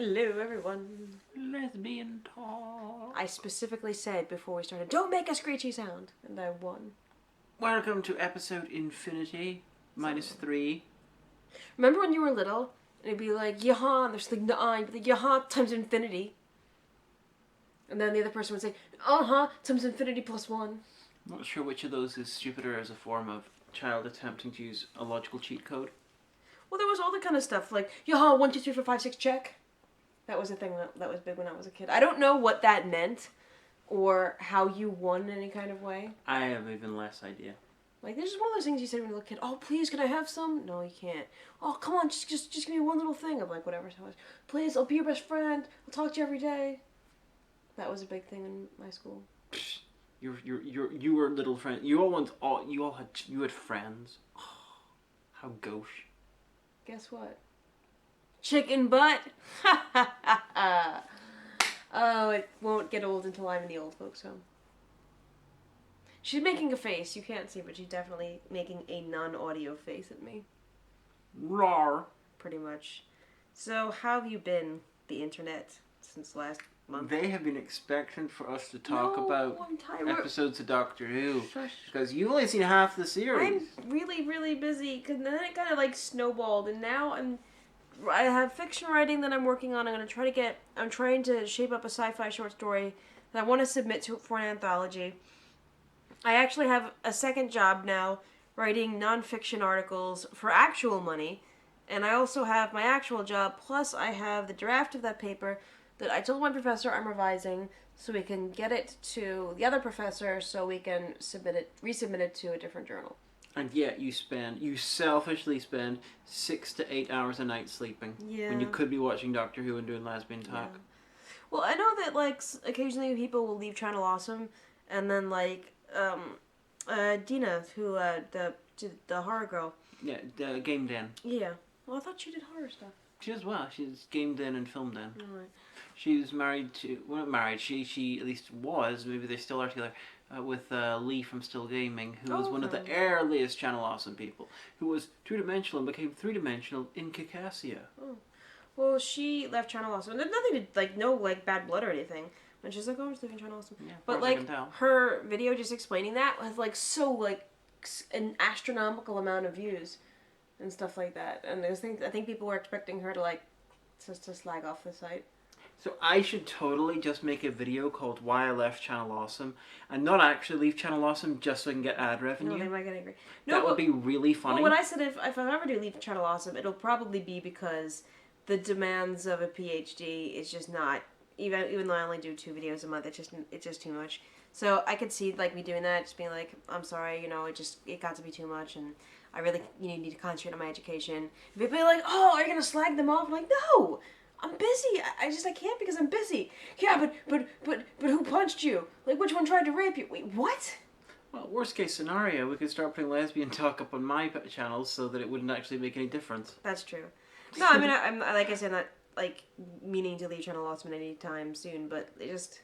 Hello, everyone. Lesbian Talk. I specifically said before we started, don't make a screechy sound, and I won. Welcome to episode Infinity, -3. Remember when you were little, and it'd be like, yaha, and there's like, nah, you'd be like, yaha times infinity. And then the other person would say, times infinity plus 1. I'm not sure which of those is stupider as a form of child attempting to use a logical cheat code. Well, there was all the kind of stuff, like, yaha, 1, 2, 3, 4, 5, 6, check. That was a thing that was big when I was a kid. I don't know what that meant, or how you won in any kind of way. I have even less idea. Like, this is one of those things you said when you were a little kid. Oh, please, can I have some? No, you can't. Oh, come on, just give me one little thing. I'm like, whatever. So please, I'll be your best friend. I'll talk to you every day. That was a big thing in my school. You were little friend. You had friends. Oh, how gauche. Guess what? Chicken butt. Oh, it won't get old until I'm in the old folks' home. She's making a face. You can't see, but she's definitely making a non-audio face at me. Rawr. Pretty much. So, how have you been, the internet, since last month? They have been expectant for us to talk about episodes of Doctor Who. Shush. Because you've only seen half the series. I'm really, really busy, because then it kind of like snowballed, and now I have fiction writing that I'm working on. I'm trying to shape up a sci-fi short story that I want to submit for an anthology. I actually have a second job now, writing non-fiction articles for actual money, and I also have my actual job, plus I have the draft of that paper that I told my professor I'm revising, so we can get it to the other professor, so we can resubmit it to a different journal. And yet you selfishly spend 6 to 8 hours a night sleeping. Yeah. When you could be watching Doctor Who and doing Lesbian Talk. Yeah. Well, I know that, like, occasionally people will leave Channel Awesome, and then, like, Dina, who, the horror girl. Yeah, the Game Den. Yeah. Well, I thought she did horror stuff. She does well. She's Game Den and Film Den. Alright. She's married to... Well, not married. She at least was. Maybe they still are together. With Lee from Still Gaming, who was one of the earliest Channel Awesome people, who was two-dimensional and became three-dimensional in Caucasia. Oh. Well, she left Channel Awesome. There's nothing to, like, no, like, bad blood or anything. And she's like, oh, I'm just leaving Channel Awesome. Yeah, but, like, her video just explaining that was, like, so, like, an astronomical amount of views and stuff like that. And I think people were expecting her to, like, just to slag off the site. So I should totally just make a video called Why I Left Channel Awesome and not actually leave Channel Awesome just so I can get ad revenue. No, they might get angry. That would be really funny. Well, what I said, if I ever do leave Channel Awesome, it'll probably be because the demands of a PhD is just not, even though I only do 2 videos a month, it's just too much. So I could see, like, me doing that, just being like, I'm sorry, it got to be too much, and I really need to concentrate on my education. And people are like, oh, are you going to slag them off? I'm like, no! I'm busy. I can't because I'm busy. Yeah, but who punched you? Like, which one tried to rape you? Wait, what? Well, worst case scenario, we could start putting Lesbian Talk up on my channel so that it wouldn't actually make any difference. That's true. No, I mean, I'm like I said, not like meaning to leave Channel Awesome anytime soon, but they just,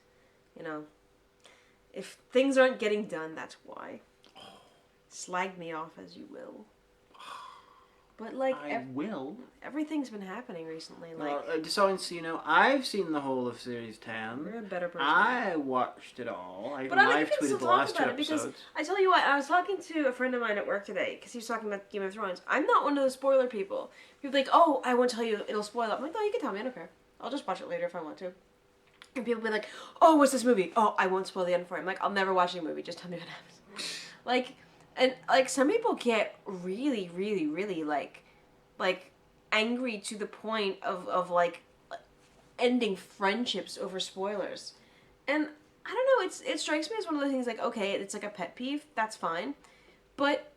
if things aren't getting done, that's why. Slag me off as you will. But, like, everything's been happening recently. Like, well, just so you know, I've seen the whole of Series 10. You're a better person. I watched it all. But I've tweeted the last 2 episodes. Because I tell you what, I was talking to a friend of mine at work today, because he was talking about Game of Thrones. I'm not one of those spoiler people. People are like, oh, I won't tell you, it'll spoil it. I'm like, no, you can tell me, I don't care. I'll just watch it later if I want to. And people be like, oh, what's this movie? Oh, I won't spoil the end for you. I'm like, I'll never watch a movie, just tell me what happens. And some people get really, really, really, like angry to the point of like ending friendships over spoilers. And I don't know, it strikes me as one of those things like, okay, it's like a pet peeve, that's fine. But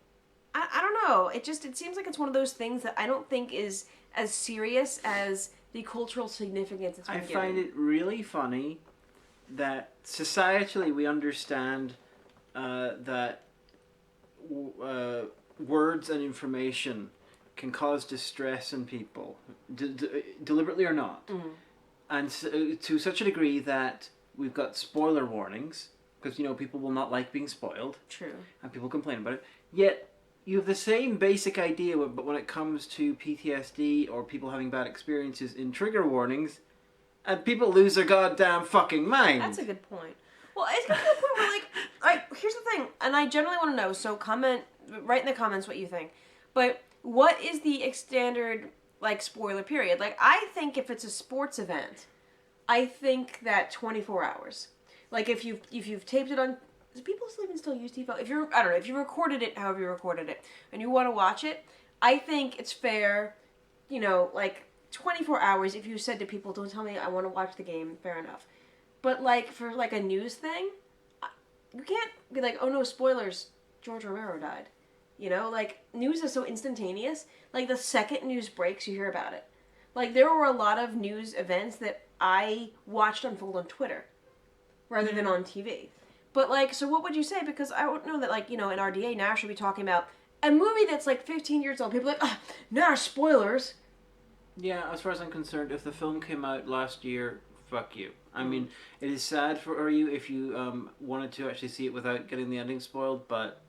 I don't know, it seems like it's one of those things that I don't think is as serious as the cultural significance it's been given. I find it really funny that societally we understand that words and information can cause distress in people, deliberately or not. Mm-hmm. And so, to such a degree that we've got spoiler warnings, because, people will not like being spoiled. True. And people complain about it. Yet, you have the same basic idea, but when it comes to PTSD or people having bad experiences in trigger warnings, And people lose their goddamn fucking mind. That's a good point. Well, it's getting to the point where, like, alright, here's the thing, and I generally want to know, so write in the comments what you think. But what is the standard, like, spoiler period? Like, I think if it's a sports event, I think that 24 hours. Like, if you've taped it on... Do people still use TiVo? I don't know, if you recorded it however you recorded it, and you want to watch it, I think it's fair, like, 24 hours if you said to people, don't tell me I want to watch the game, fair enough. But, like, for, like, a news thing, you can't be like, oh no, spoilers, George Romero died. Like, news is so instantaneous. Like, the second news breaks, you hear about it. Like, there were a lot of news events that I watched unfold on Twitter rather than on TV. But, like, so what would you say? Because I don't know that, like, in RDA now should be talking about a movie that's, like, 15 years old. People are like, nah, spoilers. Yeah, as far as I'm concerned, if the film came out last year, fuck you. I mean, it is sad for you if you wanted to actually see it without getting the ending spoiled, but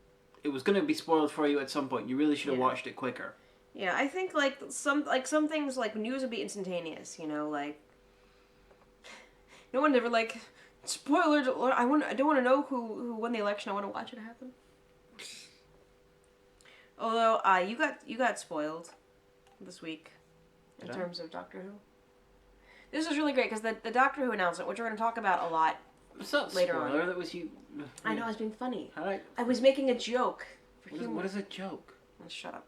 it was going to be spoiled for you at some point. You really should have watched it quicker. Yeah, I think, like, some things, like, news would be instantaneous, like... No one ever, like... Spoiler! I don't want to know who won the election. I want to watch it happen. Although, you got spoiled this week in terms of Doctor Who. This was really great because the Doctor Who announcement, which we're going to talk about a lot later on. That was you. I know, I was being funny. Hi. I was making a joke. What is a joke? Shut up.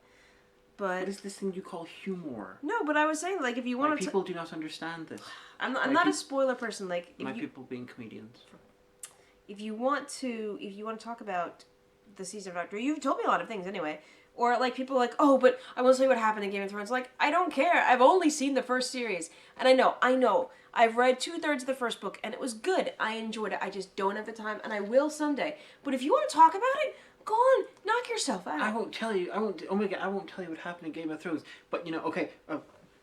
But what is this thing you call humor? No, but I was saying, like, if you want to... People do not understand this. I'm not a spoiler person. Like, people being comedians. If you want to talk about the season of Doctor Who, you've told me a lot of things anyway. Or, like, people are like, oh, but I want to tell you what happened in Game of Thrones. Like, I don't care. I've only seen the first series. And I know. I've read 2/3 of the first book, and it was good. I enjoyed it. I just don't have the time, and I will someday. But if you want to talk about it, go on. Knock yourself out. I won't tell you. I won't tell you what happened in Game of Thrones. But, okay,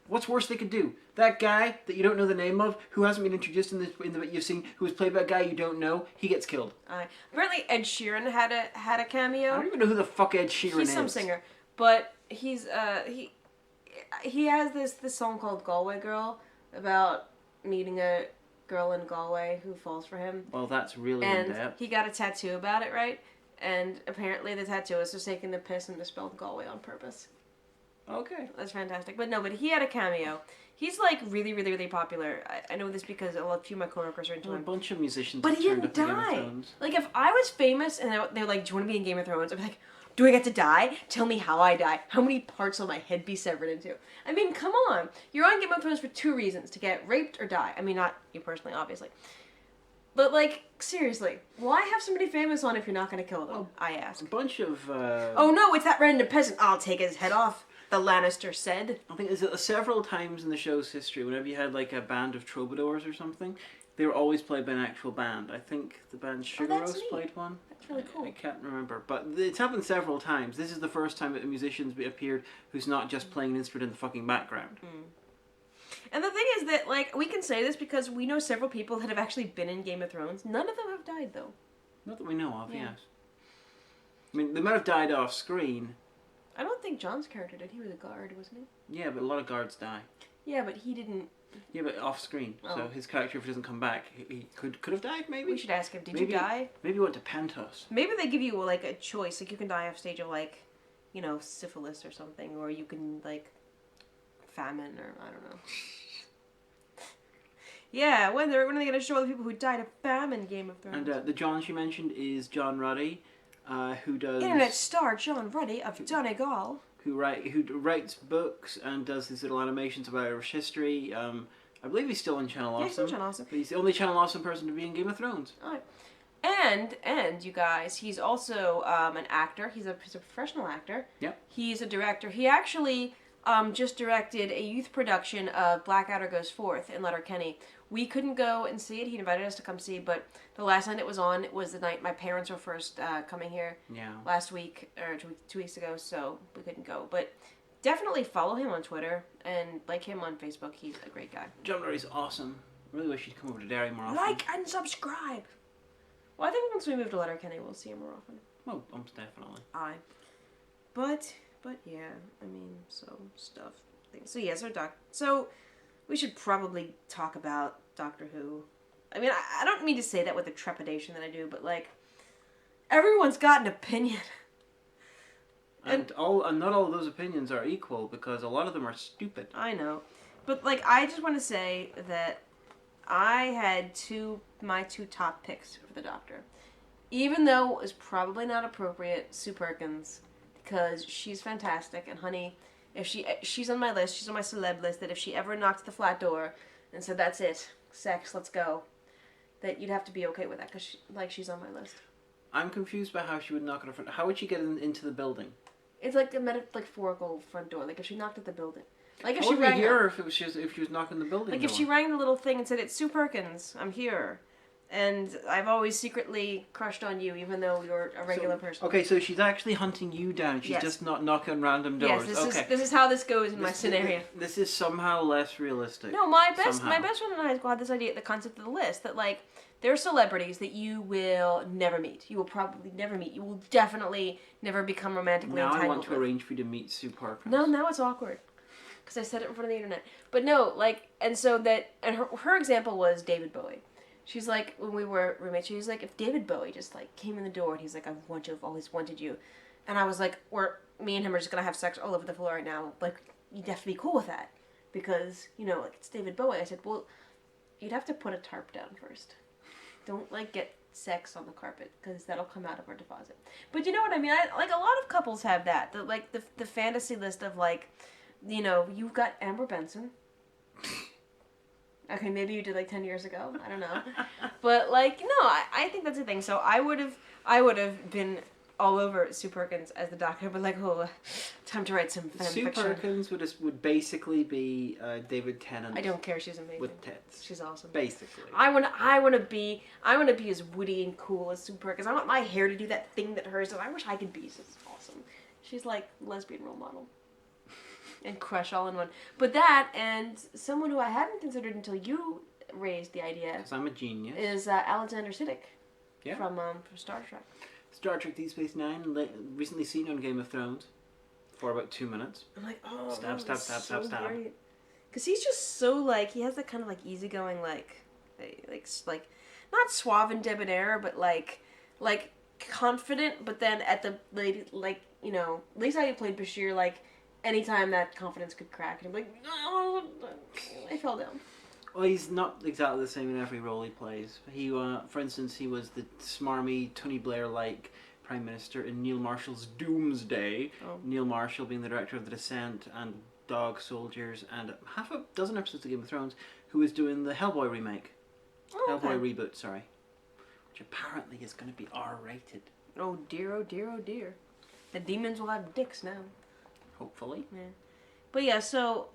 what's worse they could do? That guy that you don't know the name of, who hasn't been introduced in the bit you've seen, who was played by a guy you don't know, he gets killed. Apparently Ed Sheeran had a cameo. I don't even know who the fuck Ed Sheeran is. He's some singer, but he's he has this song called Galway Girl about meeting a girl in Galway who falls for him. Well, that's really in-depth. And he got a tattoo about it, right? And apparently the tattooist was taking the piss and misspelled Galway on purpose. Okay. That's fantastic. But he had a cameo. He's, like, really, really, really popular. I know this because a few of my coworkers are into him. A bunch of musicians. But he didn't die. Like, if I was famous and they're like, do you want to be in Game of Thrones? I'd be like, do I get to die? Tell me how I die. How many parts will my head be severed into? I mean, come on. You're on Game of Thrones for 2 reasons. To get raped or die. I mean, not you personally, obviously. But, like, seriously, why have somebody famous on if you're not going to kill them? I ask. A bunch of... Oh, no, it's that random peasant. I'll take his head off, the Lannister said. I think several times in the show's history, whenever you had, like, a band of troubadours or something, they were always played by an actual band. I think the band Sugar Rose played one. That's really cool. I can't remember. But it's happened several times. This is the first time that a musician's appeared who's not just playing an instrument in the fucking background. Mm. And the thing is that, like, we can say this because we know several people that have actually been in Game of Thrones. None of them have died, though. Not that we know of, yes. I mean, they might have died off screen. I don't think John's character did. He was a guard, wasn't he? Yeah, but a lot of guards die. Yeah, but he didn't... Yeah, but off screen. Oh. So his character, if he doesn't come back, he could have died, maybe? We should ask him, did you die? Maybe he went to Pentos. Maybe they give you, like, a choice. Like, you can die off stage of, like, syphilis or something. Or you can, like, famine or, I don't know. Yeah, when are they going to show the people who died of famine in Game of Thrones? And the John she mentioned is John Ruddy, who does... Internet star John Ruddy of Donegal. Who writes books and does these little animations about Irish history. I believe he's still on Channel Awesome. Yeah, he's still on Channel Awesome. But he's the only Channel Awesome person to be in Game of Thrones. Alright. And you guys, he's also an actor. He's a professional actor. Yep. He's a director. He actually just directed a youth production of Blackadder Goes Forth in Letterkenny. We couldn't go and see it. He invited us to come see, but the last night it was on was the night my parents were first coming here. Yeah. Last week, or 2 weeks ago, so we couldn't go. But definitely follow him on Twitter and like him on Facebook. He's a great guy. John Ruddy's awesome. I really wish he'd come over to Derry more often. Like and subscribe. Well, I think once we move to Letterkenny, we'll see him more often. Well, almost definitely. But yeah, I mean, so stuff. Things. So yeah, so we should probably talk about Doctor Who. I mean, I don't mean to say that with the trepidation that I do, but like, everyone's got an opinion. And not all of those opinions are equal, because a lot of them are stupid. I know. But like, I just want to say that I had my two top picks for the Doctor. Even though it was probably not appropriate, Sue Perkins, because she's fantastic, and honey, if she's on my list, she's on my celeb list, that if she ever knocked the flat door and said, that's it, sex, let's go, that you'd have to be okay with that, because she's on my list. I'm confused by how she would knock on her front. How would she get into the building? It's like a metaphorical front door, like if she knocked at the building. Like if How she would we rang hear her if she was knocking the building Like door? if she rang the little thing and said, it's Sue Perkins, I'm here. And I've always secretly crushed on you, even though you're a regular person. Okay, so she's actually hunting you down. She's just not knocking on random doors. Yes, this is how this goes in my scenario. This is somehow less realistic. No, my best friend in high school had this idea, the concept of the list, that like, there are celebrities that you will never meet. You will probably never meet. You will definitely never become romantically entangled with. Now I want to arrange for you to meet Sue Perkins. No, now it's awkward. Because I said it in front of the internet. But no, like, and so that, and her example was David Bowie. She's like, when we were roommates, she was like, if David Bowie just, like, came in the door and he's like, I've always wanted you. And I was like, me and him are just gonna have sex all over the floor right now. Like, you'd have to be cool with that. Because, you know, like, it's David Bowie. I said, well, you'd have to put a tarp down first. Don't, like, get sex on the carpet, because that'll come out of our deposit. But you know what I mean? Like, a lot of couples have that. The fantasy list of, like, you know, you've got Amber Benson. Okay, maybe you did like 10 years ago. I don't know. But like, no, I think that's a thing. So I would have been all over Sue Perkins as the Doctor, but like, oh, time to write some fan fiction. Sue Perkins would basically be David Tennant. I don't care. She's amazing. With tits. She's awesome. Basically. I want to be as witty and cool as Sue Perkins. I want my hair to do that thing that hers does. I wish I could be. She's awesome. She's like lesbian role model. And crush all in one. But that, and someone who I hadn't considered until you raised the idea. Because I'm a genius. Is Alexander Siddig. Yeah. From Star Trek. Star Trek Deep Space Nine, recently seen on Game of Thrones. For about 2 minutes. I'm like, oh, stab. Because he's just so, like, he has that kind of, like, easygoing, like, not suave and debonair, but, like, confident, but then at the, like, you know, at least how you played Bashir, like, anytime that confidence could crack, and I'm like, no, I fell down. Well, he's not exactly the same in every role he plays. He, for instance, he was the smarmy Tony Blair-like Prime Minister in Neil Marshall's Doomsday. Oh. Neil Marshall being the director of The Descent and Dog Soldiers and half a dozen episodes of Game of Thrones, who is doing the Hellboy remake. Oh, Hellboy reboot, sorry. Which apparently is going to be R-rated. Oh dear, oh dear, oh dear. The demons will have dicks now. Hopefully. Yeah. But yeah, so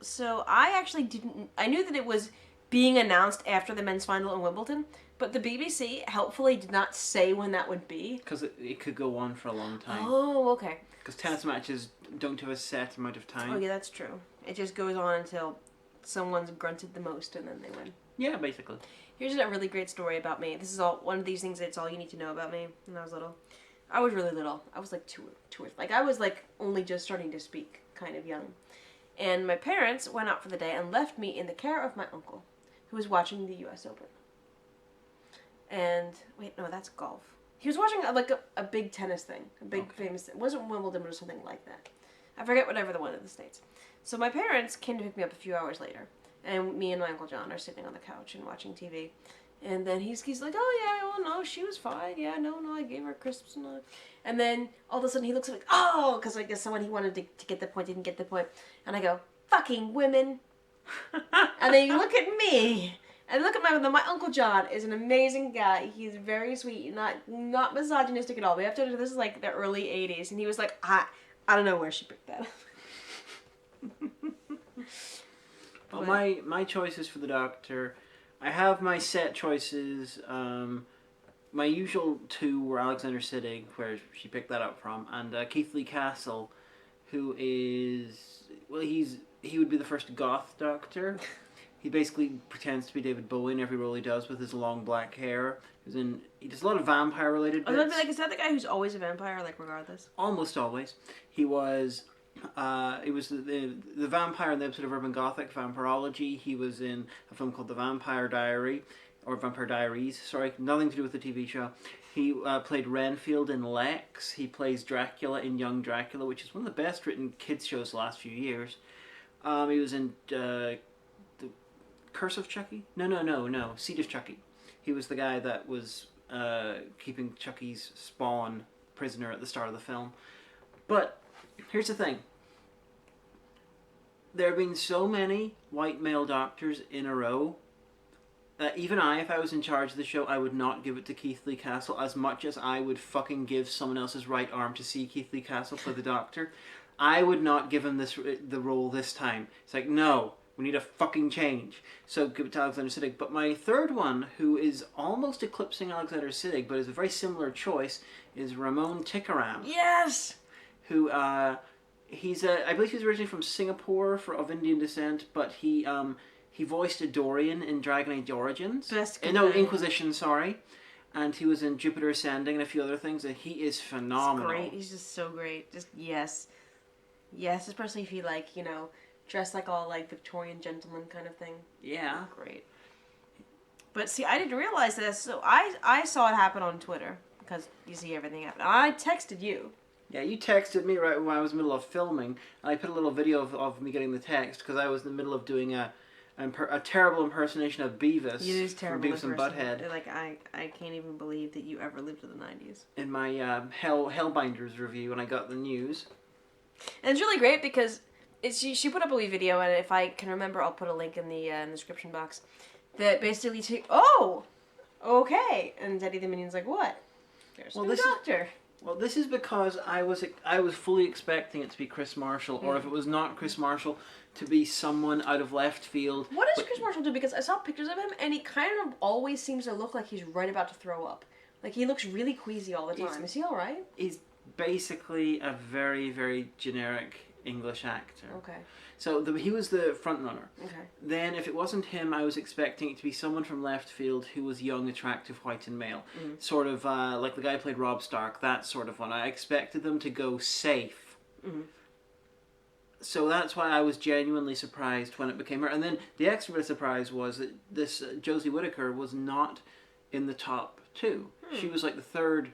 I actually didn't... I knew that it was being announced after the men's final in Wimbledon, but the BBC helpfully did not say when that would be. Because it could go on for a long time. Oh, okay. Because tennis matches don't have a set amount of time. Oh yeah, that's true. It just goes on until someone's grunted the most and then they win. Yeah, basically. Here's a really great story about me. This is all one of these things that's all you need to know about me when I was little. I was really little. I was like two or like I was like only just starting to speak, kind of young. And my parents went out for the day and left me in the care of my uncle, who was watching the U.S. Open. And wait, no, that's golf. He was watching a big tennis thing, a big famous. It wasn't Wimbledon, but it was something like that. I forget whatever the one in the States. So my parents came to pick me up a few hours later, and me and my Uncle John are sitting on the couch and watching TV. And then he's like, oh yeah, well no, she was fine. Yeah, no, I gave her crisps and all. And then all of a sudden he looks like, oh, because I guess someone he wanted to get the point didn't get the point. And I go, fucking women. And then you look at me, and look at my Uncle John is an amazing guy. He's very sweet, not misogynistic at all. We have to. This is like the early '80s, and he was like, I don't know where she picked that up. Well, my choices for the Doctor. I have my set choices. My usual two were Alexander Siddig, where she picked that up from, and Keith Lee Castle, who is... Well, he would be the first goth Doctor. He basically pretends to be David Bowie in every role he does with his long black hair. He does a lot of vampire-related bits. Is that the guy who's always a vampire, like, regardless? Almost always. He was He was the vampire in the episode of Urban Gothic, Vampirology. He was in a film called The Vampire Diary, or Vampire Diaries. Sorry, nothing to do with the TV show. He played Renfield in Lex. He plays Dracula in Young Dracula, which is one of the best written kids shows the last few years. He was in The Curse of Chucky? No. Seed of Chucky. He was the guy that was keeping Chucky's spawn prisoner at the start of the film. But here's the thing. There have been so many white male doctors in a row that even if I was in charge of the show, I would not give it to Keith Lee Castle as much as I would fucking give someone else's right arm to see Keith Lee Castle play the Doctor. I would not give him the role this time. It's like, no, we need a fucking change. So give it to Alexander Siddig. But my third one, who is almost eclipsing Alexander Siddig, but is a very similar choice, is Ramon Tikaram. Yes! Who, I believe he's originally from Singapore of Indian descent, but he voiced a Dorian in Dragon Age Origins. Inquisition, sorry. And he was in Jupiter Ascending and a few other things, and he is phenomenal. He's great. He's just so great. Just, yes. Yes, especially if he, dressed like all, Victorian gentleman kind of thing. Yeah. Great. But, see, I didn't realize this, so I saw it happen on Twitter, because you see everything happen. I texted you. Yeah, you texted me right when I was in the middle of filming, and I put a little video of me getting the text, because I was in the middle of doing a terrible impersonation of Beavis. It is terrible. From Beavis and Butthead. I can't even believe that you ever lived in the 90s. In my Hellbinders review, when I got the news. And it's really great because she put up a wee video, and if I can remember, I'll put a link in the description box. That basically okay, and Teddy the Minion's like, what? There's no Doctor. Well, this is because I was fully expecting it to be Chris Marshall, or if it was not Chris Marshall, to be someone out of left field. What does Chris Marshall do? Because I saw pictures of him, and he kind of always seems to look like he's right about to throw up. He looks really queasy all the time. Is he all right? He's basically a very, very generic English actor. Okay. So he was the front runner. Okay. Then if it wasn't him, I was expecting it to be someone from left field who was young, attractive, white and male. Mm. Sort of like the guy who played Rob Stark, that sort of one. I expected them to go safe. Mm-hmm. So that's why I was genuinely surprised when it became her. And then the extra bit of surprise was that this Josie Whittaker was not in the top two. She was the third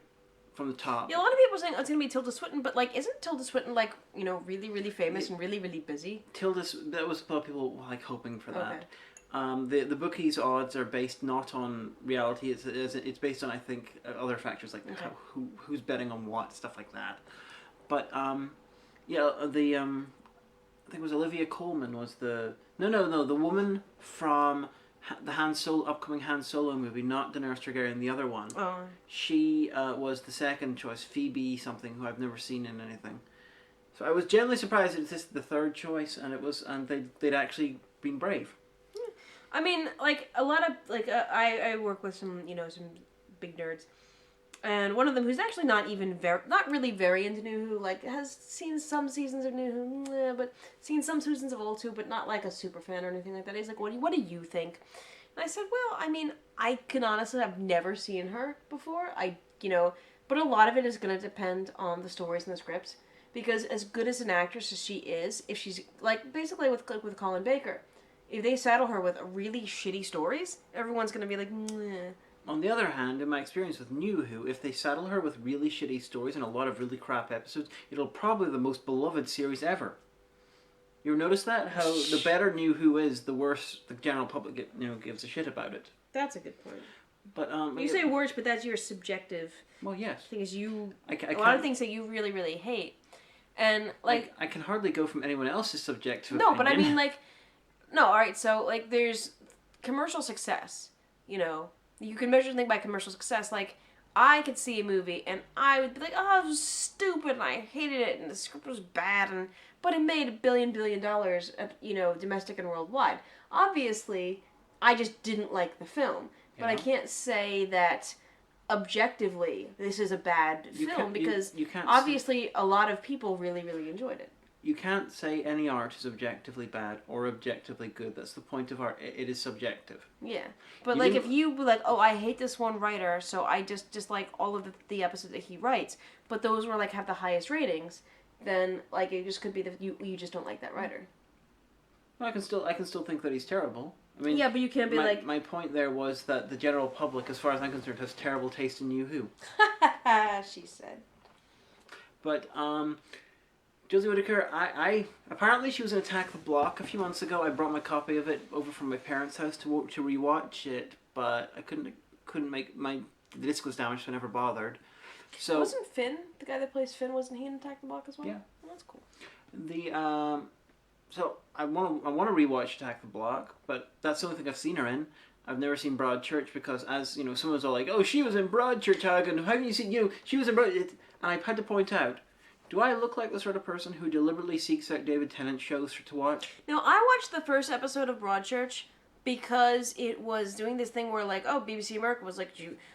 from the top. Yeah, a lot of people saying it's going to be Tilda Swinton, but isn't Tilda Swinton really, really famous and really, really busy? That was a lot of people hoping for that. Okay. The bookies' odds are based not on reality. It's based on, I think, other factors like who's betting on what, stuff like that. But I think it was Olivia Colman was the the woman from the upcoming Han Solo movie, not Daenerys Targaryen, the other one. Oh. She was the second choice, Phoebe something, who I've never seen in anything. So I was genuinely surprised that it's the third choice, and they'd actually been brave. Yeah. I mean, a lot of I work with some some big nerds, and one of them who's actually not really very into New Who, has seen some seasons of New Who, but seen some seasons of Old Who, but not a super fan or anything like that. He's like, what do you think? And I said, well, I mean, I can honestly, I've never seen her before. But a lot of it is going to depend on the stories and the scripts, because as good as an actress as she is, if she's basically with Colin Baker, if they saddle her with really shitty stories, everyone's going to be like, meh. On the other hand, in my experience with New Who, if they saddle her with really shitty stories and a lot of really crap episodes, it'll probably be the most beloved series ever. You ever notice that? How the better New Who is, the worse the general public gives a shit about it. That's a good point. But you say worse, but that's your subjective. Well, yes. Thing is, a lot of things that you really, really hate, and I can hardly go from anyone else's subjective. No, opinion. But I mean, no. All right, so there's commercial success. You can measure something by commercial success. I could see a movie and I would be like, oh, it was stupid and I hated it and the script was bad, but it made $1 billion, domestic and worldwide. Obviously, I just didn't like the film, but I can't say that objectively this is a bad film because you can't obviously a lot of people really, really enjoyed it. You can't say any art is objectively bad or objectively good. That's the point of art. It is subjective. Yeah. But if you be like, oh, I hate this one writer, so I just like all of the episodes that he writes, but those were have the highest ratings, then like it just could be that you just don't like that writer. Well, I can still think that he's terrible. I mean, yeah, but you can't be like. My point there was that the general public, as far as I'm concerned, has terrible taste in you who. She said. But Josie Whittaker, I apparently she was in Attack the Block a few months ago. I brought my copy of it over from my parents' house to rewatch it, but I couldn't make the disc was damaged, so I never bothered. So wasn't Finn the guy that plays Finn? Wasn't he in Attack the Block as well? Yeah, oh, that's cool. The so I want to rewatch Attack the Block, but that's the only thing I've seen her in. I've never seen Broadchurch because, as you know, someone's all like, "Oh, she was in Broadchurch, and how can you see? You know, she was in Broadchurch." And I've had to point out, do I look like the sort of person who deliberately seeks out David Tennant shows to watch? No, I watched the first episode of Broadchurch because it was doing this thing where, like, oh, BBC America was like,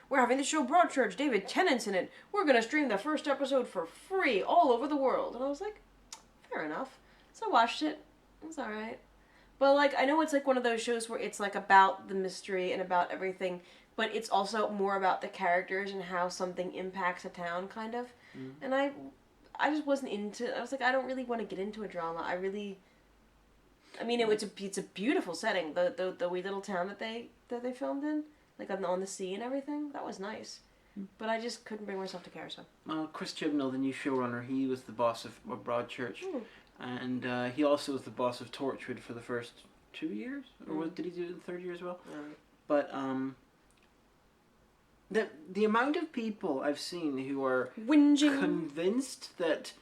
we're having the show Broadchurch, David Tennant's in it. We're going to stream the first episode for free all over the world. And I was like, fair enough. So I watched it. It was alright. But, like, I know it's, like, one of those shows where it's, like, about the mystery and about everything, but it's also more about the characters and how something impacts a town, kind of. Mm. And I just wasn't into... I was like, I don't really want to get into a drama. I mean, it's a beautiful setting. The wee little town that they filmed in, like on the sea and everything. That was nice. But I just couldn't bring myself to care, so. Well, Chris Chibnall, the new showrunner, he was the boss of Broadchurch. And he also was the boss of Torchwood for the first 2 years? Or did he do it in the third year as well? But, the amount of people I've seen who are whinging, convinced that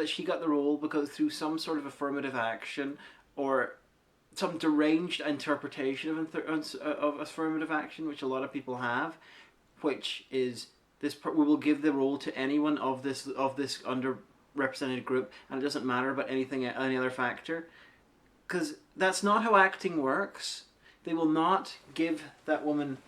she got the role because through some sort of affirmative action or some deranged interpretation of affirmative action, which a lot of people have, which is we will give the role to anyone of this underrepresented group, and it doesn't matter about any other factor, because that's not how acting works. They will not give that woman.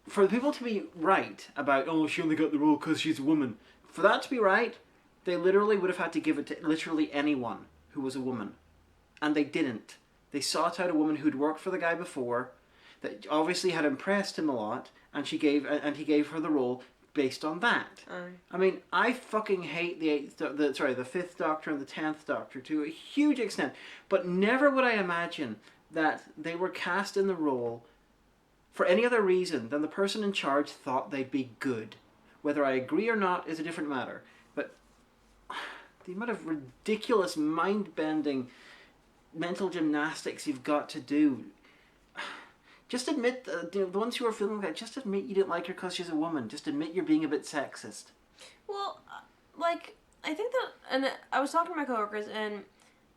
For the people to be right about, oh, she only got the role because she's a woman. For that to be right, they literally would have had to give it to literally anyone who was a woman. And they didn't. They sought out a woman who'd worked for the guy before, that obviously had impressed him a lot, and he gave her the role based on that. I mean, I fucking hate the Fifth Doctor and the 10th Doctor to a huge extent, but never would I imagine that they were cast in the role for any other reason than the person in charge thought they'd be good. Whether I agree or not is a different matter. But the amount of ridiculous, mind-bending mental gymnastics you've got to do. Just admit, the ones who are filming that, just admit you didn't like her because she's a woman. Just admit you're being a bit sexist. Well, I think that, and I was talking to my coworkers, and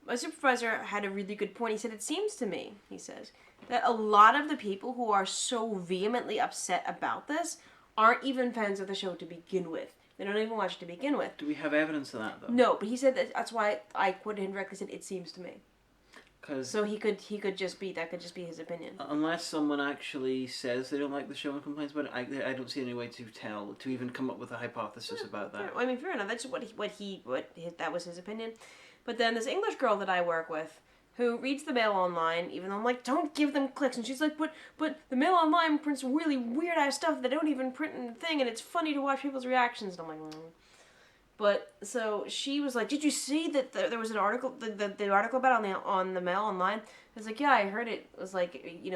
my supervisor had a really good point. He said, it seems to me, he says, that a lot of the people who are so vehemently upset about this aren't even fans of the show to begin with. They don't even watch it to begin with. Do we have evidence of that, though? No, but he said that's why I quoted him directly, said, it seems to me. So he could just be, that could just be his opinion. Unless someone actually says they don't like the show and complains about it, I don't see any way to even come up with a hypothesis about that. I mean, fair enough. That's that was his opinion. But then this English girl that I work with, who reads the Mail Online, even though I'm like, don't give them clicks, and she's like, but the Mail Online prints really weird ass stuff that don't even print in the thing, and it's funny to watch people's reactions. And I'm like, But so she was like, did you see that there was an article, the article about it on the Mail Online? I was like, yeah, I heard it. It was like, it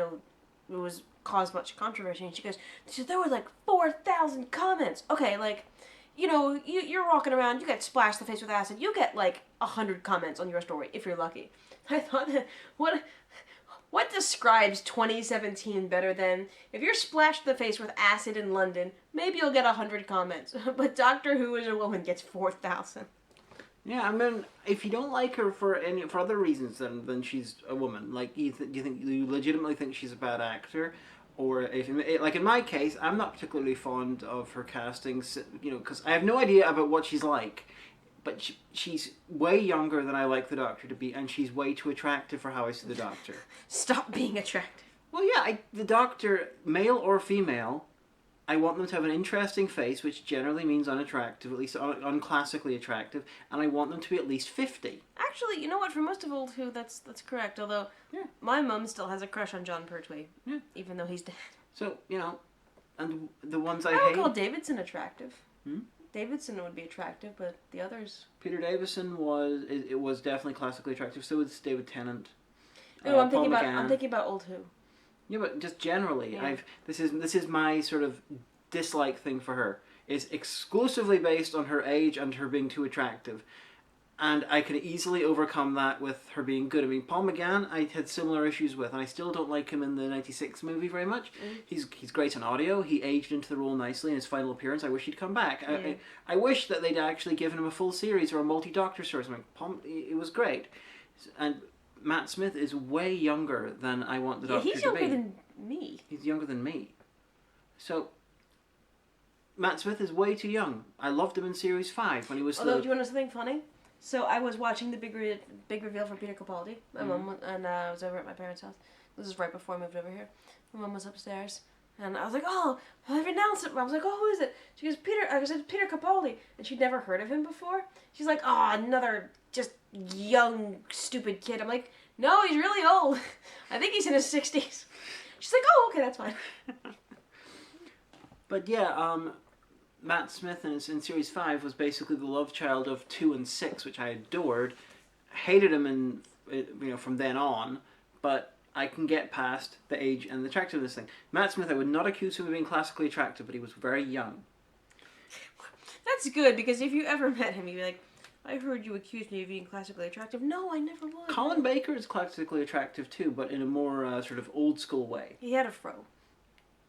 was caused much controversy. And she goes, there were like 4,000 comments. Okay, like, you're walking around, you get splashed in the face with acid, you get like 100 comments on your story if you're lucky. I thought, what describes 2017 better than, if you're splashed in the face with acid in London, maybe you'll get 100 comments, but Doctor Who is a woman gets 4,000. Yeah, I mean, if you don't like her for other reasons than she's a woman, like you legitimately think she's a bad actor, or if like in my case, I'm not particularly fond of her casting, because I have no idea about what she's like. But she's way younger than I like the Doctor to be, and she's way too attractive for how I see the Doctor. Stop being attractive. Well, yeah, the Doctor, male or female, I want them to have an interesting face, which generally means unattractive, at least unclassically attractive, and I want them to be at least 50. Actually, you know what? For most of Old Who, that's correct. Although my mum still has a crush on John Pertwee, even though he's dead. So and the ones I would hate. call Davidson attractive. Davidson would be attractive, but the others... Peter Davison was definitely classically attractive. So was David Tennant. No, I'm thinking about Old Who. Yeah, but just generally, Yeah. this is my sort of dislike thing for her. Is exclusively based on her age and her being too attractive. And I can easily overcome that with her being good. I mean, Paul McGann, I had similar issues with, and I still don't like him in the 96 movie very much. He's great on audio. He aged into the role nicely in his final appearance. I wish he'd come back. I wish that they'd actually given him a full series or a multi-Doctor story. It was great. And Matt Smith is way younger than I want the Doctor to be. He's younger than me. He's younger than me. So... Matt Smith is way too young. I loved him in Series 5 when he was... Although, do you want to know something funny? So I was watching the big reveal for Peter Capaldi. My mum and I was over at my parents' house. This is right before I moved over here. My mum was upstairs, and I was like, "Oh, I've announced it." I was like, "Oh, who is it?" She goes, "Peter." I said, "Peter Capaldi," and she'd never heard of him before. She's like, "Oh, another just young stupid kid." I'm like, "No, he's really old. I think he's in his 60s." She's like, "Oh, okay, that's fine." But yeah, Matt Smith in Series 5 was basically the love child of 2 and 6, which I adored. Hated him from then on, but I can get past the age and the attractiveness thing. Matt Smith, I would not accuse him of being classically attractive, but he was very young. That's good, because if you ever met him, you'd be like, "I heard you accuse me of being classically attractive." No, I never would. Colin Baker is classically attractive too, but in a more sort of old school way. He had a fro.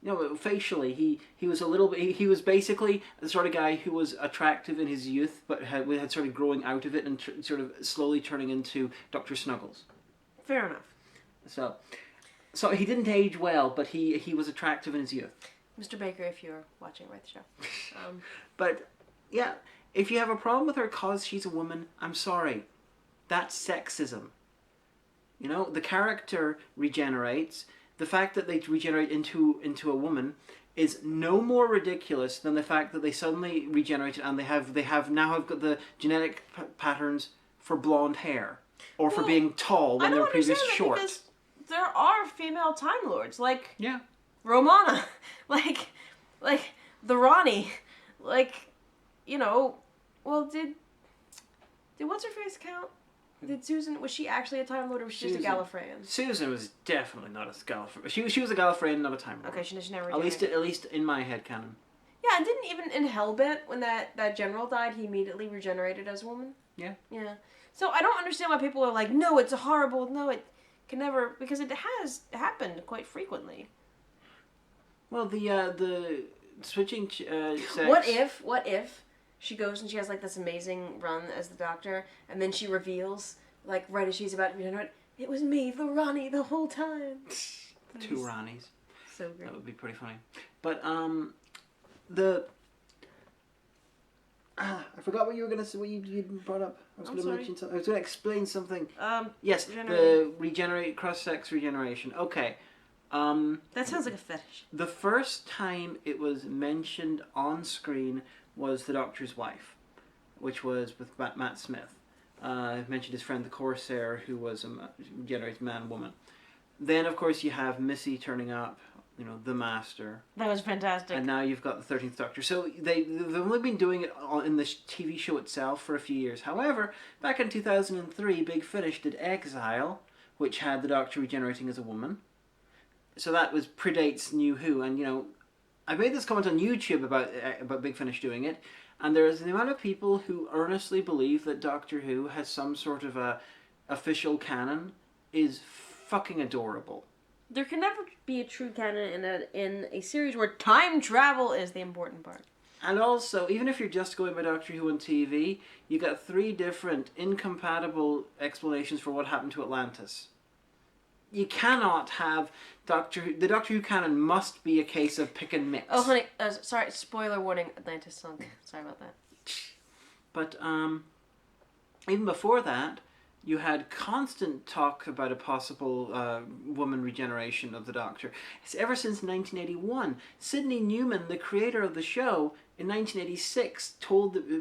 No, facially, he was a little bit... He was basically the sort of guy who was attractive in his youth, but had started growing out of it and sort of slowly turning into Dr. Snuggles. Fair enough. So he didn't age well, but he was attractive in his youth. Mr. Baker, if you're watching, write the show. But, yeah, if you have a problem with her cause she's a woman, I'm sorry. That's sexism. You know, the character regenerates... The fact that they regenerate into a woman is no more ridiculous than the fact that they suddenly regenerated and they have now got the genetic patterns for blonde hair or for being tall when they were previously short. Because there are female Time Lords like Romana, like the Ronnie, did what's her face count? Did Susan, was she actually a Time Lord or was she just a Gallifreyan? Susan was definitely not a Gallifreyan. She was a Gallifreyan, not a Time Lord. Okay, she never at least in my head canon. Yeah, and didn't even in Hellbent, when that general died, he immediately regenerated as a woman? Yeah. Yeah. So I don't understand why people are like, no, it's horrible, no, it can never, because it has happened quite frequently. Well, the switching sex... What if she goes and she has, like, this amazing run as the Doctor, and then she reveals, like, right as she's about to regenerate, it was me, the Ronnie, the whole time. 2 Ronnies. So great. That would be pretty funny. But, I forgot what you were going to say, what you brought up. I was going to mention something. I was going to explain something. Yes, the cross-sex regeneration. Okay. That sounds like a fetish. The first time it was mentioned on screen was the Doctor's wife, which was with Matt Smith. I mentioned his friend the Corsair, who was a regenerated man-woman. Then, of course, you have Missy turning up, the Master. That was fantastic. And now you've got the 13th Doctor. So they've only been doing it in the TV show itself for a few years. However, back in 2003, Big Finish did Exile, which had the Doctor regenerating as a woman. So that predates New Who, and I made this comment on YouTube about Big Finish doing it, and there is the amount of people who earnestly believe that Doctor Who has some sort of a official canon is fucking adorable. There can never be a true canon in a series where time travel is the important part. And also, even if you're just going by Doctor Who on TV, you got 3 different incompatible explanations for what happened to Atlantis. You cannot have the Doctor Who canon must be a case of pick and mix. Oh, honey, sorry, spoiler warning, Atlantis sunk. Sorry about that. But, even before that, you had constant talk about a possible woman regeneration of the Doctor. It's ever since 1981. Sidney Newman, the creator of the show, in 1986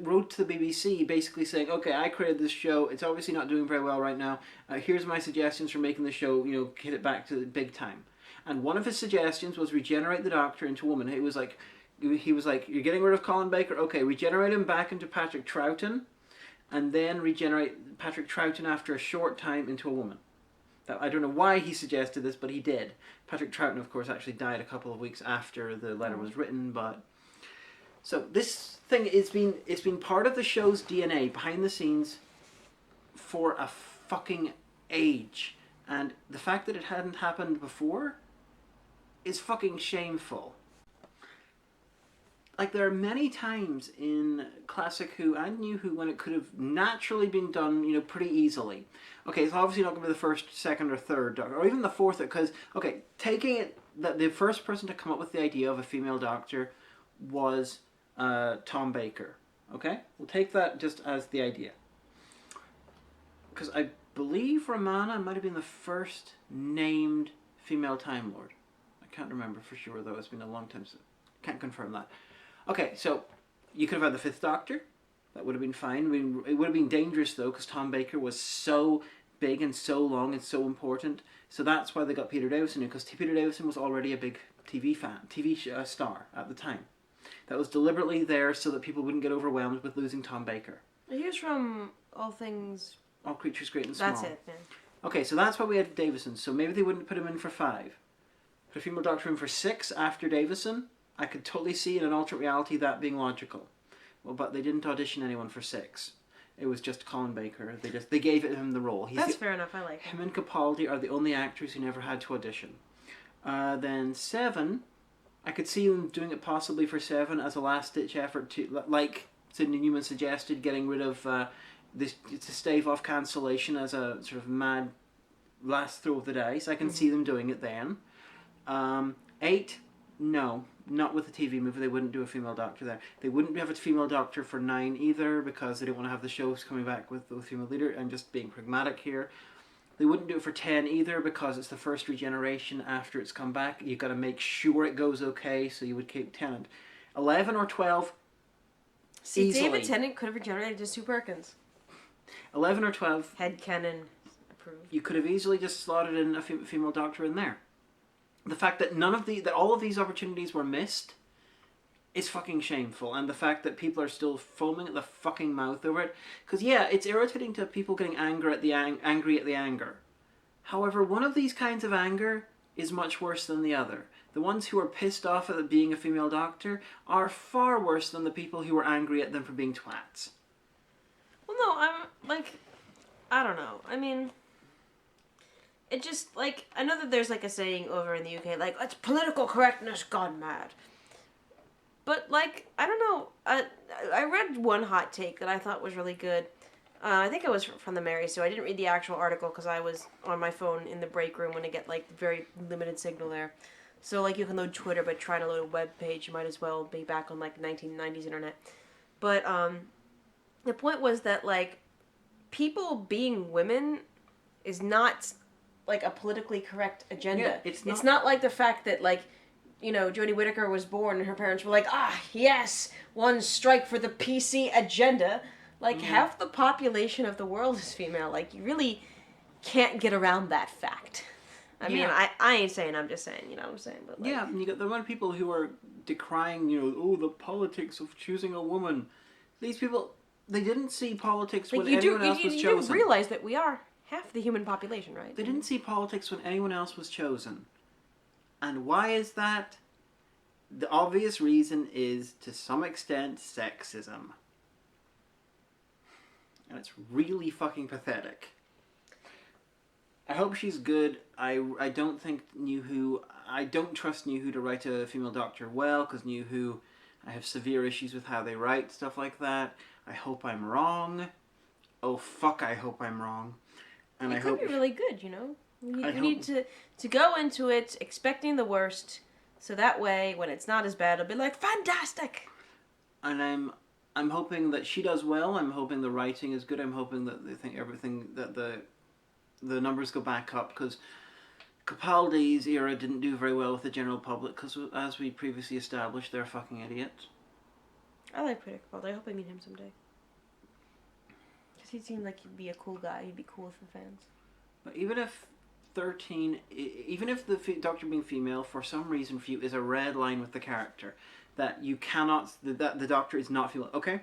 wrote to the BBC basically saying, okay, I created this show, it's obviously not doing very well right now, here's my suggestions for making the show, hit it back to the big time. And one of his suggestions was regenerate the Doctor into a woman. It was like, he was like, you're getting rid of Colin Baker? Okay, regenerate him back into Patrick Troughton, and then regenerate Patrick Troughton after a short time into a woman. Now, I don't know why he suggested this, but he did. Patrick Troughton, of course, actually died a couple of weeks after the letter was written, but... So this thing, it's been part of the show's DNA, behind the scenes, for a fucking age. And the fact that it hadn't happened before is fucking shameful. Like, there are many times in Classic Who and New Who when it could have naturally been done, you know, pretty easily. Okay, it's obviously not going to be the first, second, or third Doctor, or even the fourth, because, okay, taking it that the first person to come up with the idea of a female Doctor was Tom Baker. Okay? We'll take that just as the idea. Because I believe Romana might have been the first named female Time Lord. I can't remember for sure, though. It's been a long time, so can't confirm that. Okay, so you could have had the fifth Doctor. That would have been fine. I mean, it would have been dangerous, though, because Tom Baker was so big and so long and so important. So that's why they got Peter Davison in, because Peter Davison was already a big TV star at the time. That was deliberately there so that people wouldn't get overwhelmed with losing Tom Baker. He was from All Creatures Great and Small. That's it, man. Okay, so that's why we had Davison. So maybe they wouldn't put him in for 5. Put a female Doctor in for 6 after Davison. I could totally see in an alternate reality that being logical. Well, but they didn't audition anyone for 6. It was just Colin Baker. They gave him the role. That's fair enough. I like him. Him and Capaldi are the only actors who never had to audition. Then 7, I could see them doing it possibly for 7 as a last-ditch effort to, like Sidney Newman suggested, getting rid of this to stave off cancellation as a sort of mad last throw of the dice. I can see them doing it then. 8, no. Not with the TV movie. They wouldn't do a female Doctor there. They wouldn't have a female Doctor for 9 either, because they didn't want to have the shows coming back with the female leader. I'm just being pragmatic here. They wouldn't do it for 10 either, because it's the first regeneration after it's come back. You've got to make sure it goes okay, so you would keep Tennant. 11 or 12, see, easily. David Tennant could have regenerated to Sue Perkins. 11 or 12. Headcanon approved. You could have easily just slotted in a female Doctor in there. The fact that that all of these opportunities were missed is fucking shameful, and the fact that people are still foaming at the fucking mouth over it. Because yeah, it's irritating to people getting angry at the anger. However, one of these kinds of anger is much worse than the other. The ones who are pissed off at it being a female Doctor are far worse than the people who are angry at them for being twats. Well, no, I don't know. I mean, it just, like, I know that there's, like, a saying over in the UK, like, it's political correctness gone mad. But, like, I don't know. I read one hot take that I thought was really good. I think it was from the Mary, so I didn't read the actual article because I was on my phone in the break room when I get, like, very limited signal there. So, like, you can load Twitter, but trying to load a web page, you might as well be back on, like, 1990s internet. But, the point was that, like, people being women is not, like, a politically correct agenda. Yeah, it's not like the fact that, like, you know, Jodie Whittaker was born and her parents were like, yes, one strike for the PC agenda. Like, half the population of the world is female. Like, you really can't get around that fact. I mean, I ain't saying, I'm just saying, you know what I'm saying? But, like, yeah, and you got the amount of people who are decrying, you know, the politics of choosing a woman. These people, they didn't see politics when anyone else was chosen. You do realize that we are half the human population, right? They didn't see politics when anyone else was chosen. And why is that? The obvious reason is, to some extent, sexism. And it's really fucking pathetic. I hope she's good. I don't think New Who... I don't trust New Who to write a female Doctor well, because New Who... I have severe issues with how they write stuff like that. I hope I'm wrong. Oh, fuck, I hope I'm wrong. And it could be really good, you know? You need to go into it expecting the worst, so that way, when it's not as bad, it'll be like, fantastic! And I'm hoping that she does well. I'm hoping the writing is good. I'm hoping that they think everything, that the numbers go back up, because Capaldi's era didn't do very well with the general public, because as we previously established, they're fucking idiots. I like Peter Capaldi. I hope I meet him someday. Because he seemed like he'd be a cool guy. He'd be cool with the fans. But even if the Doctor being female, for some reason for you, is a red line with the character, that you cannot, that the Doctor is not female. Okay,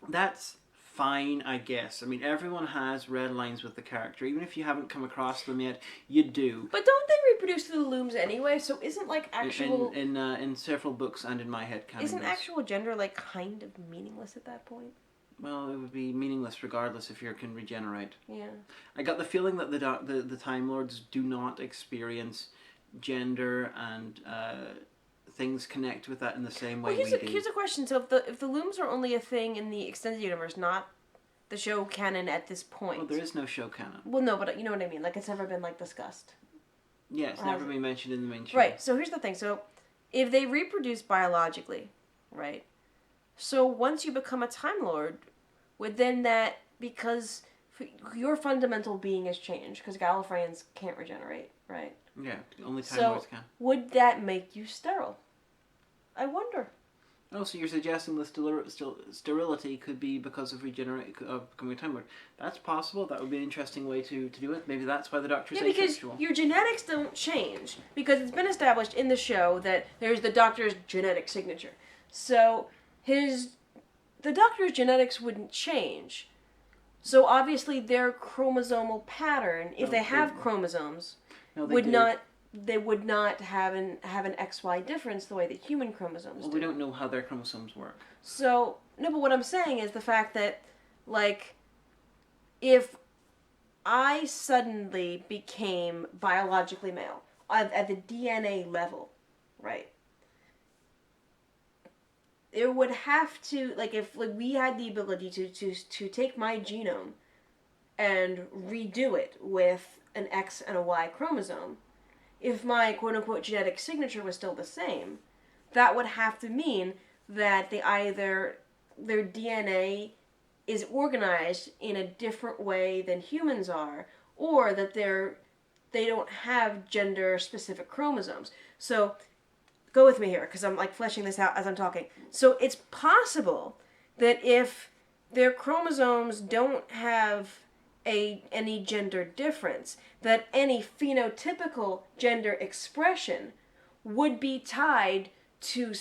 that's fine, I guess. I mean, everyone has red lines with the character. Even if you haven't come across them yet, you do. But don't they reproduce through the looms anyway? So isn't like actual... In several books and in my head canon. Isn't actual gender like kind of meaningless at that point? Well, it would be meaningless regardless if you can regenerate. Yeah. I got the feeling that the Time Lords do not experience gender and things connect with that in the same way we do. Here's a question. So if the looms are only a thing in the extended universe, not the show canon at this point. Well, there is no show canon. Well, no, but you know what I mean. Like, it's never been like discussed. Yeah, it's never been mentioned in the main show. Right. So here's the thing. So if they reproduce biologically, right? So once you become a Time Lord, would then that, because your fundamental being has changed, because Gallifreyans can't regenerate, right? Yeah, only Time Lords can. Would that make you sterile? I wonder. Oh, so you're suggesting the sterility could be because of becoming a Time Lord. That's possible. That would be an interesting way to do it. Maybe that's why the Doctor's asexual. Because your genetics don't change. Because it's been established in the show that there's the Doctor's genetic signature. So the Doctor's genetics wouldn't change. So obviously their chromosomal pattern, if they have chromosomes, would not have an XY difference the way that human chromosomes do. Well, we don't know how their chromosomes work. So, no, but what I'm saying is the fact that, like, if I suddenly became biologically male at the DNA level, right? It would have to, like, if we had the ability to take my genome and redo it with an X and a Y chromosome, if my quote-unquote genetic signature was still the same, that would have to mean that their DNA is organized in a different way than humans are, or that they don't have gender-specific chromosomes. So, go with me here, because I'm like fleshing this out as I'm talking. So it's possible that if their chromosomes don't have any gender difference, that any phenotypical gender expression would be tied to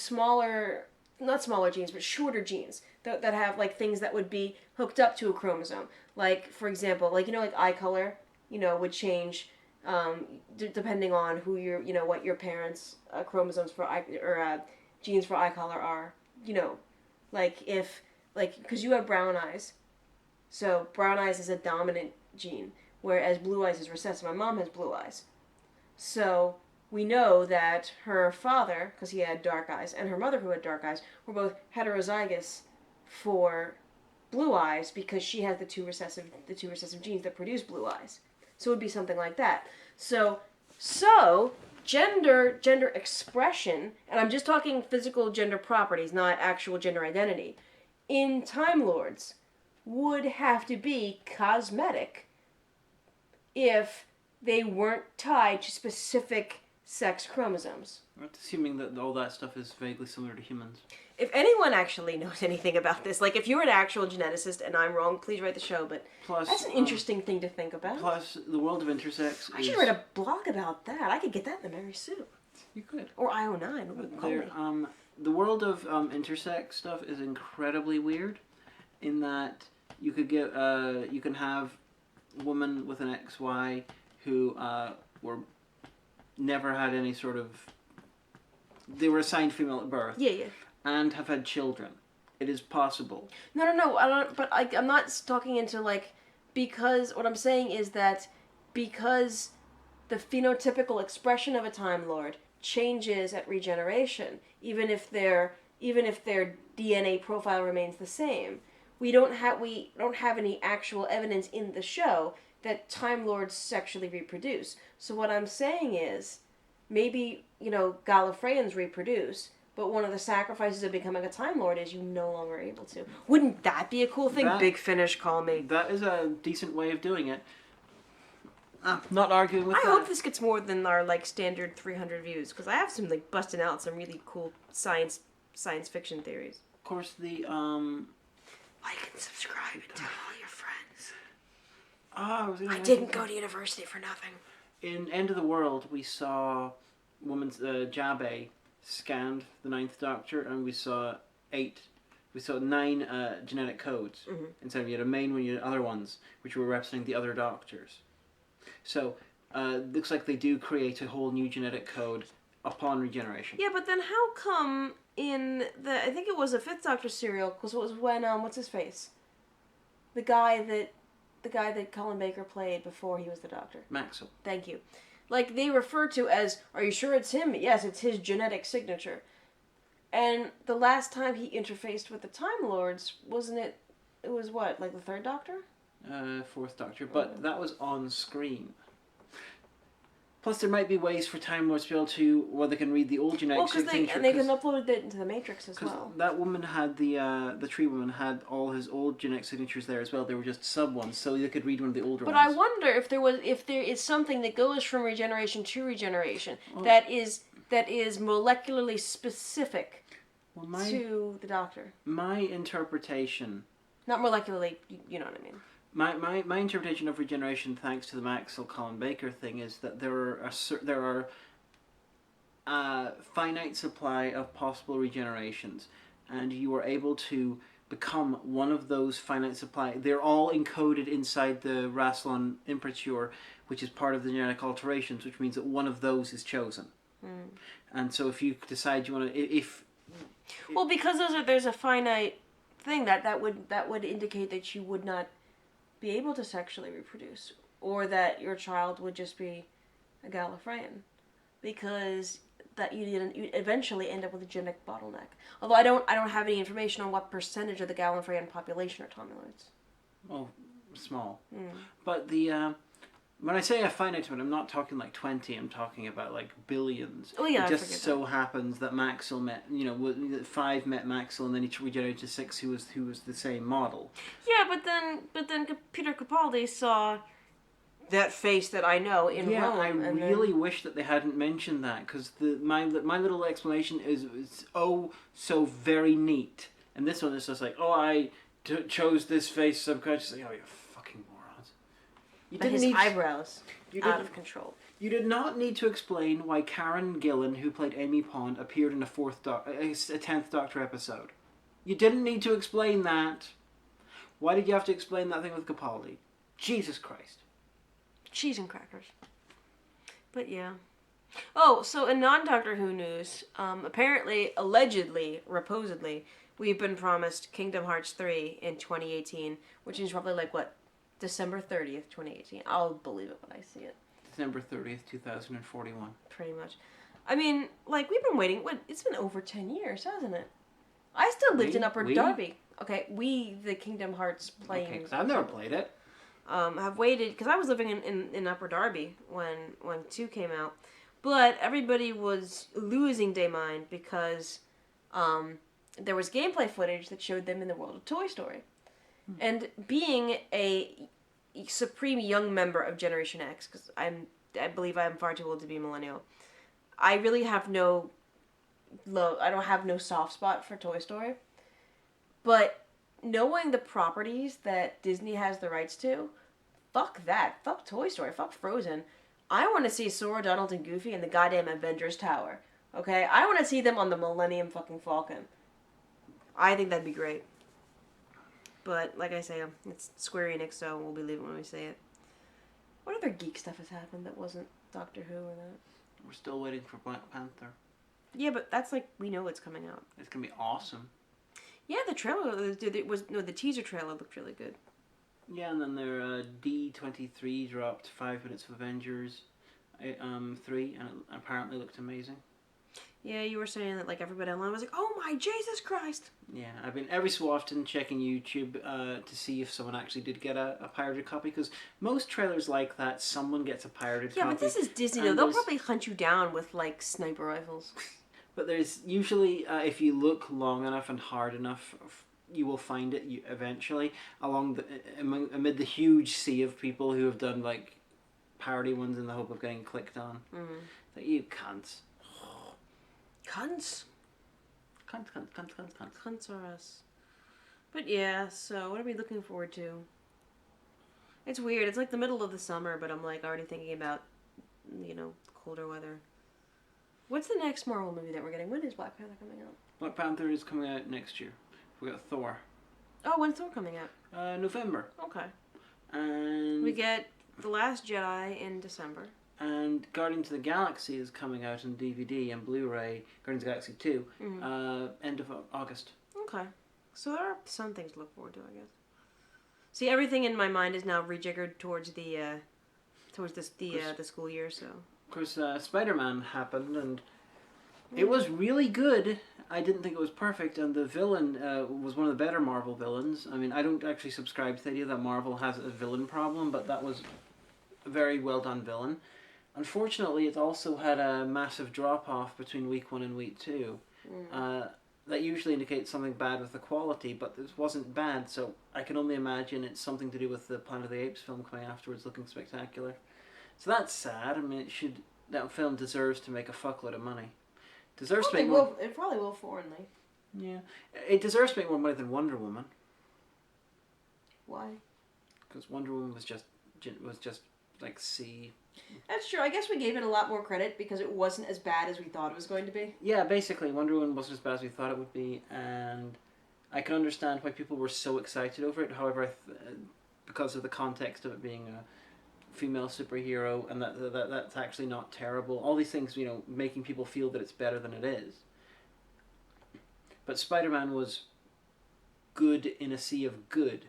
not smaller genes, but shorter genes that have like things that would be hooked up to a chromosome. Like, for example, like, like eye color, would change depending on who what your parents' chromosomes for eye, or genes for eye color are. Because you have brown eyes. So brown eyes is a dominant gene, whereas blue eyes is recessive. My mom has blue eyes. So we know that her father, because he had dark eyes, and her mother, who had dark eyes, were both heterozygous for blue eyes because she has the two recessive genes that produce blue eyes. So it would be something like that. So gender expression, and I'm just talking physical gender properties, not actual gender identity, in Time Lords would have to be cosmetic if they weren't tied to specific sex chromosomes. We're assuming that all that stuff is vaguely similar to humans. If anyone actually knows anything about this, like if you're an actual geneticist and I'm wrong, please write the show, but that's an interesting thing to think about. Plus, the world of intersex I should write a blog about that. I could get that in the Mary Sue. You could. Or IO9. The world of intersex stuff is incredibly weird in that you could get you can have a woman with an XY who were never had any sort of, they were assigned female at birth. Yeah. And have had children. It is possible. No. I don't. But I'm not talking into because what I'm saying is that because the phenotypical expression of a Time Lord changes at regeneration, even if their DNA profile remains the same. We don't have any actual evidence in the show that Time Lords sexually reproduce. So what I'm saying is, maybe, Gallifreyans reproduce, but one of the sacrifices of becoming a Time Lord is you no longer able to. Wouldn't that be a cool thing? Big Finish, call me. That is a decent way of doing it. Not arguing with that. I hope this gets more than our standard 300 views, because I have some busting out some really cool science fiction theories. Of course, Like and subscribe and tell all your friends. I didn't go to university for nothing. In End of the World, we saw woman's Jabbe scanned the Ninth Doctor, and we saw 9 genetic codes. Mm-hmm. Instead of you had a main one, you had other ones, which were representing the other Doctors. So, looks like they do create a whole new genetic code upon regeneration. Yeah, but then how come in I think it was a Fifth Doctor serial, because it was when, what's his face? The guy that Colin Baker played before he was the Doctor. Maxwell. Thank you. Like, they refer to as, are you sure it's him? Yes, it's his genetic signature. And the last time he interfaced with the Time Lords, wasn't it, it was what, like the Third Doctor? Fourth Doctor, but that was on screen. Plus, there might be ways for Time Lords to be able to, where they can read the old genetic signature. And they can upload it into the Matrix as well. That woman had the tree woman had all his old genetic signatures there as well. They were just sub ones, so they could read one of the older ones. But I wonder if there is something that goes from regeneration to regeneration that is molecularly specific to the Doctor. My interpretation. Not molecularly, you know what I mean. My interpretation of regeneration, thanks to the Maxwell Colin Baker thing, is that there are a finite supply of possible regenerations, and you are able to become one of those finite supply. They're all encoded inside the Rassilon imprimatur, which is part of the genetic alterations, which means that one of those is chosen. And so if you decide you want to, well, because there's a finite thing that would indicate that you would not be able to sexually reproduce, or that your child would just be a Gallifreyan, because that you'd eventually end up with a genetic bottleneck. Although I don't have any information on what percentage of the Gallifreyan population are Time Lords. Well, small. But the when I say a finite one, I'm not talking like 20. I'm talking about like billions. Oh yeah, it just so happens that Maxwell met, 5 met Maxwell, and then he regenerated to 6, who was the same model. Yeah, but then Peter Capaldi saw that face that I know in Rome. I really wish that they hadn't mentioned that, because my little explanation is so very neat. And this one is just like, I chose this face subconsciously. Oh, you fucking morons! You didn't need eyebrows out of control. You did not need to explain why Karen Gillan, who played Amy Pond, appeared in a 10th Doctor episode. You didn't need to explain that. Why did you have to explain that thing with Capaldi? Jesus Christ. Cheese and crackers. But yeah. Oh, so in non-Doctor Who news, apparently, allegedly, reposedly, we've been promised Kingdom Hearts 3 in 2018, which is probably like, what, December 30th, 2018. I'll believe it when I see it. December 30th, 2041. Pretty much. I mean, like, we've been waiting, it's been over 10 years, hasn't it? I still lived in Upper Darby. Okay, the Kingdom Hearts playing... Okay, because I've never played it. Have waited, because I was living in Upper Darby when 2 came out, but everybody was losing their mind because there was gameplay footage that showed them in the world of Toy Story. And being a supreme young member of Generation X, because I believe I'm far too old to be a millennial, I really have I don't have no soft spot for Toy Story, but knowing the properties that Disney has the rights to, fuck that. Fuck Toy Story. Fuck Frozen. I want to see Sora, Donald, and Goofy in the goddamn Avengers Tower. Okay? I want to see them on the Millennium fucking Falcon. I think that'd be great. But, like I say, it's Square Enix, so we'll believe it when we say it. What other geek stuff has happened that wasn't Doctor Who or that? We're still waiting for Black Panther. Yeah, but that's like, we know it's coming out. It's gonna be awesome. Yeah, the trailer, the teaser trailer looked really good. Yeah, and then their D23 dropped 5 minutes of Avengers 3, and it apparently looked amazing. Yeah, you were saying that like everybody online was like, oh my Jesus Christ! Yeah, I've been every so often checking YouTube to see if someone actually did get a pirated copy, because most trailers like that, someone gets a pirated copy. Yeah, but this is Disney though. They'll probably hunt you down with like sniper rifles. But there's usually, if you look long enough and hard enough, you will find it eventually amid the huge sea of people who have done like parody ones in the hope of getting clicked on. That you cunts. Cunts? Cunts. Cunts are us. But yeah, so what are we looking forward to? It's weird. It's like the middle of the summer, but I'm like already thinking about, colder weather. What's the next Marvel movie that we're getting? When is Black Panther coming out? Black Panther is coming out next year. We got Thor. Oh, when's Thor coming out? November. Okay. And we get The Last Jedi in December. And Guardians of the Galaxy is coming out on DVD and Blu-ray. Guardians of the Galaxy 2. End of August. Okay. So there are some things to look forward to, I guess. See, everything in my mind is now rejiggered towards the school year, so. Of course, Spider-Man happened, and it was really good. I didn't think it was perfect, and the villain was one of the better Marvel villains. I mean, I don't actually subscribe to the idea that Marvel has a villain problem, but that was a very well done villain. Unfortunately, it also had a massive drop-off between week 1 and week 2. That usually indicates something bad with the quality, but this wasn't bad, so I can only imagine it's something to do with the Planet of the Apes film coming afterwards looking spectacular. So that's sad. I mean, that film deserves to make a fuckload of money. It probably will foreignly. Yeah. It deserves to make more money than Wonder Woman. Why? Because Wonder Woman was just like C. That's true. I guess we gave it a lot more credit because it wasn't as bad as we thought it was going to be. Yeah, basically, Wonder Woman wasn't as bad as we thought it would be, and I can understand why people were so excited over it. However, because of the context of it being a female superhero, and that's actually not terrible. All these things, making people feel that it's better than it is. But Spider-Man was good in a sea of good,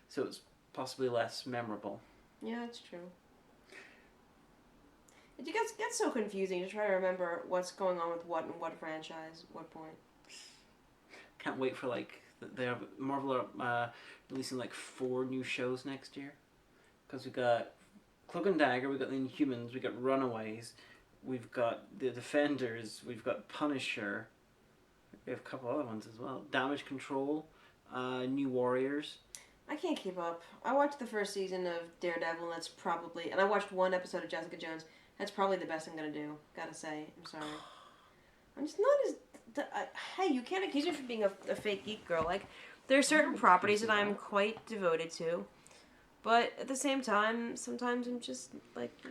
so it's possibly less memorable. Yeah, that's true. It gets so confusing to try to remember what's going on with what and what franchise, what point. Can't wait for Marvel are releasing 4 new shows next year, because we got Cloak and Dagger, we got the Inhumans, we got Runaways, we've got the Defenders, we've got Punisher, we have a couple other ones as well. Damage Control, New Warriors. I can't keep up. I watched the first season of Daredevil, and I watched 1 episode of Jessica Jones. That's probably the best I'm gonna do. Gotta say, I'm sorry. I'm just not as. Hey, you can't accuse me of being a fake geek girl. There are certain properties that I'm quite devoted to, but at the same time, sometimes I'm just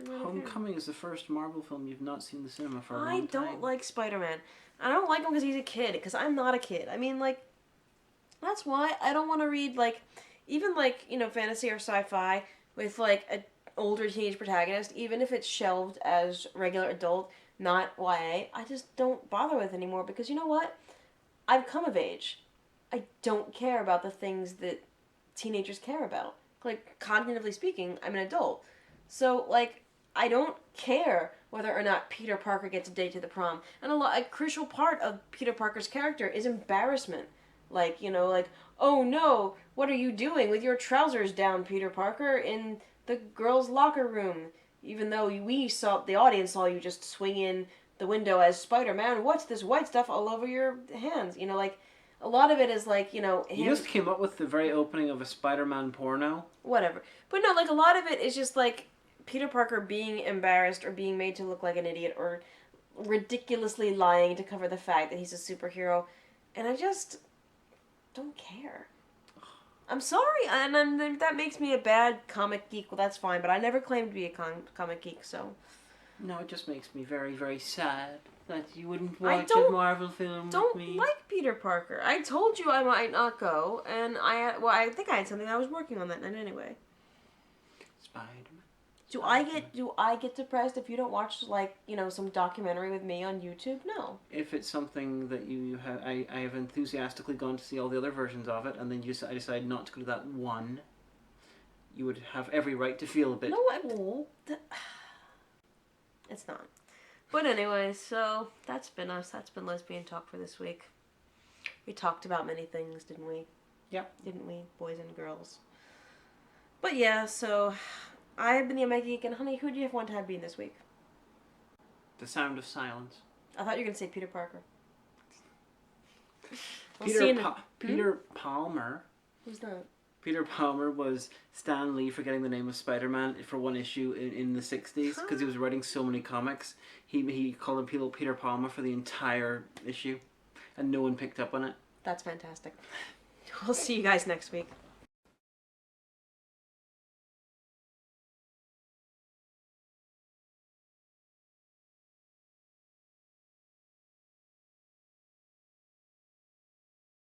Homecoming is the first Marvel film you've not seen in the cinema for a long time. I don't like Spider-Man. I don't like him because he's a kid. Because I'm not a kid. I mean, that's why I don't want to read even fantasy or sci-fi with a older teenage protagonist, even if it's shelved as regular adult, not YA, I just don't bother with anymore because you know what? I've come of age. I don't care about the things that teenagers care about. Cognitively speaking, I'm an adult. So, I don't care whether or not Peter Parker gets a date to the prom. And a crucial part of Peter Parker's character is embarrassment. Oh no, what are you doing with your trousers down, Peter Parker, in the girls' locker room, even though the audience saw you just swing in the window as Spider-Man. What's this white stuff all over your hands? A lot of it is him. You just came up with the very opening of a Spider-Man porno. Whatever. But no, a lot of it is just Peter Parker being embarrassed or being made to look like an idiot or ridiculously lying to cover the fact that he's a superhero. And I just don't care. I'm sorry, and that makes me a bad comic geek. Well, that's fine, but I never claimed to be a comic geek, so. No, it just makes me very, very sad that you wouldn't watch a Marvel film with me. Don't like Peter Parker. I told you I might not go, and I think I had something I was working on that night anyway. Spider-Man. Do I get depressed if you don't watch some documentary with me on YouTube? No. If it's something that you have, I have enthusiastically gone to see all the other versions of it, and then I decide not to go to that one, you would have every right to feel a bit. No, I won't. It's not. But anyway, so that's been us. That's been Lesbian Talk for this week. We talked about many things, didn't we? Yeah. Didn't we, boys and girls? But yeah, so. I've been the Omega Geek, and honey, who do you want to have been this week? The Sound of Silence. I thought you were going to say Peter Parker. Peter Palmer. Who's that? Peter Palmer was Stan Lee forgetting the name of Spider-Man for one issue in the 60s because he was writing so many comics. He called him Peter Palmer for the entire issue, and no one picked up on it. That's fantastic. We'll see you guys next week.